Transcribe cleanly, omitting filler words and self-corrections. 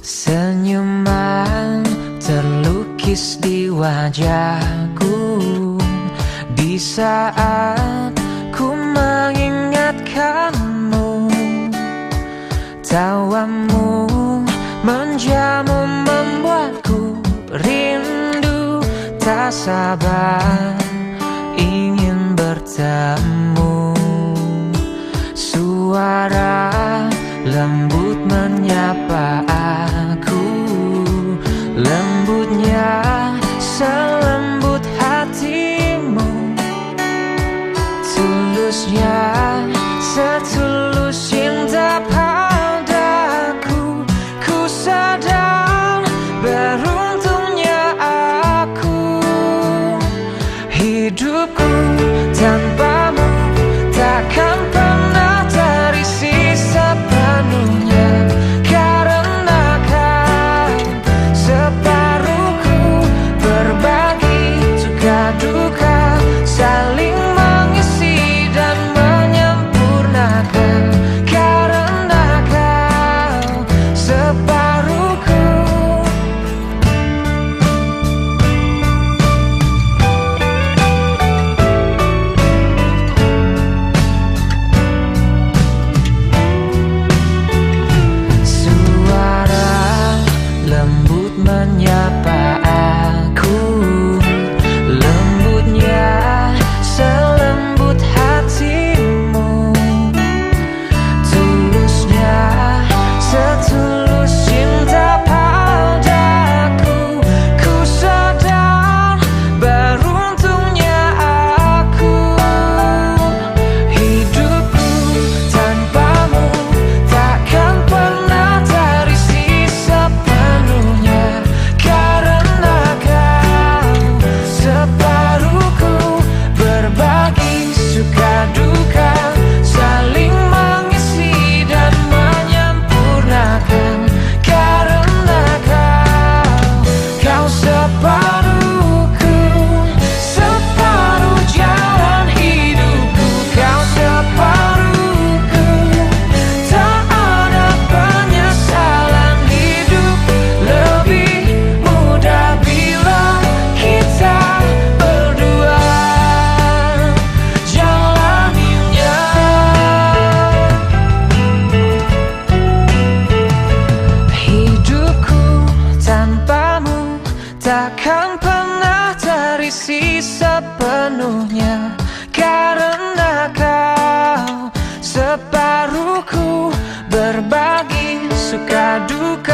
Senyuman terlukis di wajahku di saat ku mengingatkanmu. Tawamu menjamu membuatku rindu, tak sabar ingin bertemu. Suara lembut menyapa aku, lembutnya selembut hatimu, tulusnya setulus cinta padaku. Ku sadar beruntungnya aku, hidupku tanpamu takkan pernah terisi sepenuhnya, karena kau separuhku, berbagi suka duka, saling mengisi dan menyempurnakan, karena kau separuhku. Menyapa aku, lembutnya selembut hatimu, tulusnya setulus cinta padaku. Ku sadar beruntungnya aku, hidupku tanpamu takkan pernah terisi sepenuhnya, karena kau separuhku, berbagi suka duka, saling mengisi dan menyempurnakan, karena kau separuhku, separuh jalan hidupku. Kau separuhku, tak ada penyesalan, hidup lebih mudah bila kita berdua jalaninya. Hidupku tanpamu takkan pernah terisi sepenuhnya, karena kau separuhku, berbagi suka duka,